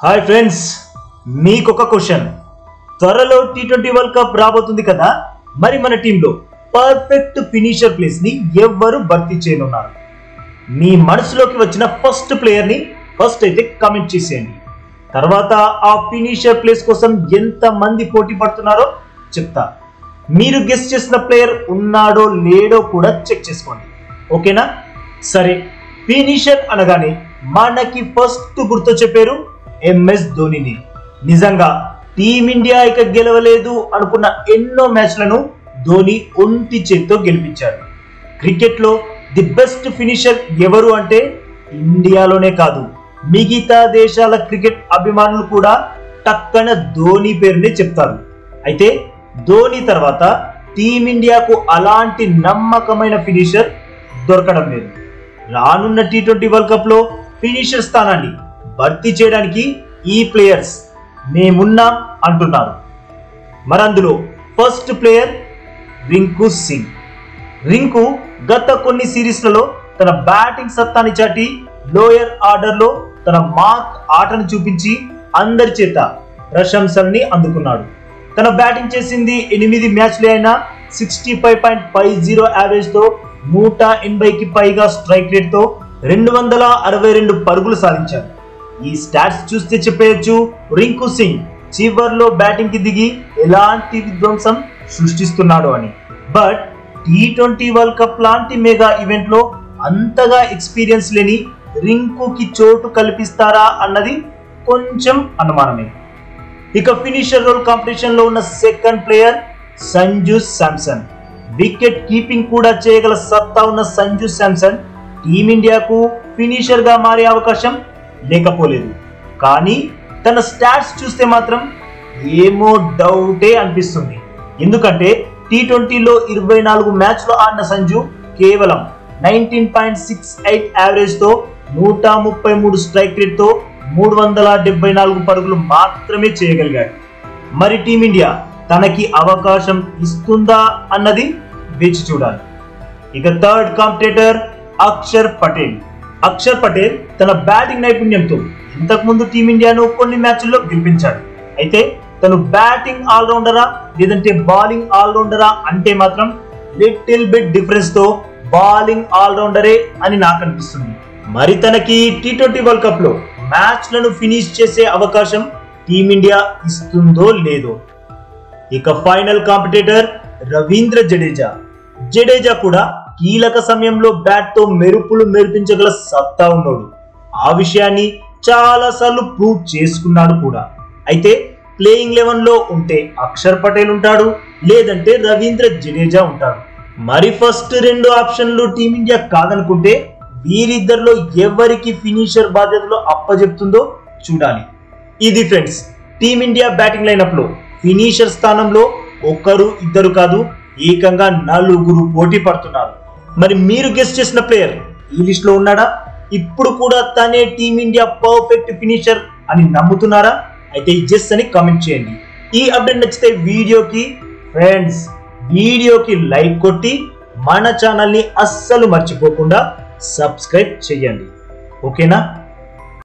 Hi friends, మీకు ఒక question. త్వరలో టీ20 వరల్డ్ కప్ రాబోతుంది కదా. మరి మన టీంలో పర్ఫెక్ట్ ఫినిషర్ ప్లేస్ ని ఎవరు భర్తీ చేయనున్నారు? మీ మనసులోకి వచ్చిన ఫస్ట్ ప్లేయర్ ని ఫస్ట్ అయితే కమెంట్ చేసేయండి. తర్వాత ఆ ఫినిషర్ ప్లేస్ కోసం ఎంత మంది పోటీ పడుతున్నారో చెప్తా. మీరు గెస్ చేసిన ప్లేయర్ ఉన్నాడో లేడో కూడా చెక్ చేసుకోండి. ఓకేనా? సరే, ఫినిషర్ అనగానే మనకి ఫస్ట్ గుర్తొచ్చే పేరు MS ధోనిని. నిజంగా టీమిండియా ఇక గెలవలేదు అనుకున్న ఎన్నో మ్యాచ్లను ధోని ఒంటి చేత్తో గెలిపించాడు. క్రికెట్ లో ది బెస్ట్ ఫినిషర్ ఎవరు అంటే ఇండియాలోనే కాదు, మిగతా దేశాల క్రికెట్ అభిమానులు కూడా టక్కన ధోని పేరునే చెప్తారు. అయితే ధోని తర్వాత టీమిండియాకు అలాంటి నమ్మకమైన ఫినిషర్ దొరకడం లేదు. రానున్న టీ20 వరల్డ్ కప్ లో ఫినిషర్ స్థానాన్ని భర్తీ చేయడానికి ఈ ప్లేయర్స్ మేమున్నాం అంటున్నారు. మరి అందులో ఫస్ట్ ప్లేయర్ రింకు సింగ్. రింకు గత కొన్ని సిరీస్లలో తన బ్యాటింగ్ సత్తాని చాటి లోయర్ ఆర్డర్ లో తన మార్క్ ఆటను చూపించి అందరి చేత ప్రశంసల్ని అందుకున్నాడు. తన బ్యాటింగ్ చేసింది 8 మ్యాచ్లే అయినా 65.50 యావరేజ్ తో 180కి పైగా స్ట్రైక్ రేట్ తో 262 పరుగులు సాధించాడు. ఈ స్టాట్స్ చూస్తే చెప్పేయచ్చు రింకు సింగ్ చివర్లో బ్యాటింగ్ కి దిగి ఎలాంటి విధ్వంసం సృష్టిస్తున్నాడు అని. బట్ టీ20 వరల్డ్ కప్ లాంటి మెగా ఈవెంట్ లో అంతగా ఎక్స్పీరియన్స్ లేని రింకుకి చోటు కల్పిస్తారా అన్నది కొంచెం అనుమానమే. ఇక ఫినిషర్ రోల్ కాంపిటీషన్ లో ఉన్న second player Sanju Samson. Wicket keeping కూడా చేయగల సత్తా ఉన్న సంజు శాంసన్ టీమిండియాకు ఫినిషర్ గా మారే అవకాశం లేకపోలేదు. కానీ తన స్టాట్స్ చూస్తే మాత్రం ఏమో డౌటే అనిపిస్తుంది. ఎందుకంటే టీ20లో 24 మ్యాచ్లు ఆడిన సంజు కేవలం 19.68 యావరేజ్ తో 133 స్ట్రైక్ రేట్ తో 374 పరుగులు మాత్రమే చేయగలిగాడు. మరి టీమిండియా తనకి అవకాశం ఇస్తుందా అన్నది వేచి చూడాలి. ఇక థర్డ్ కాంపిటేటర్ అక్షర్ పటేల్. అక్షర్ పటేల్ తన బ్యాటింగ్ నైపుణ్యంతో ఇంతకుముందు టీమిండియాను కొన్ని మ్యాచ్ల్లో గెలిపించాడు. అయితే తను బ్యాటింగ్ ఆల్రౌండరా లేదంటే బౌలింగ్ ఆల్రౌండరా అంటే మాత్రం లిటిల్ బిట్ డిఫరెన్స్ తో బౌలింగ్ ఆల్రౌండరే అని నాకు అనిపిస్తుంది. మరి తనకి టీ20 వరల్డ్ కప్ లో మ్యాచ్లను ఫినిష్ చేసే అవకాశం టీమిండియా ఇస్తుందో లేదో. ఇక ఫైనల్ కాంపిటేటర్ రవీంద్ర జడేజా. జడేజా కూడా కీలక సమయంలో బ్యాట్ తో మెరుపులు మెరిపించగల సత్తా ఉన్నాడు. ఆ విషయాన్ని చాలా సార్లు ప్రూవ్ చేసుకున్నాడు కూడా. అయితే ప్లేయింగ్ 11 లో ఉంటే అక్షర్ పటేల్ ఉంటాడు, లేదంటే రవీంద్ర జడేజా ఉంటాడు. మరి ఫస్ట్ 2 ఆప్షన్లు టీమిండియా కాదనుకుంటే వీరిద్దరిలో ఎవరికి ఫినిషర్ బాధ్యతలు అప్పజెప్తుందో చూడాలి. ఇది ఫ్రెండ్స్, టీమిండియా బ్యాటింగ్ లైనప్ లో ఫినిషర్ స్థానంలో ఒకరు ఇద్దరు కాదు, ఏకంగా 4 పోటీ పడుతున్నారు. మరి మీరు గెస్ చేసిన ప్లేయర్ ఈ లిస్ట్ లో ఉన్నాడా? ఇప్పుడు కూడా తనే టీమిండియా పర్ఫెక్ట్ ఫినిషర్ అని నమ్ముతున్నారా? అయితే జెస్ అని కామెంట్ చేయండి. ఈ అప్డేట్ నచ్చితే వీడియోకి లైక్ కొట్టి మన ఛానల్ ని అస్సలు మర్చిపోకుండా సబ్స్క్రైబ్ చేయండి. ఓకేనా?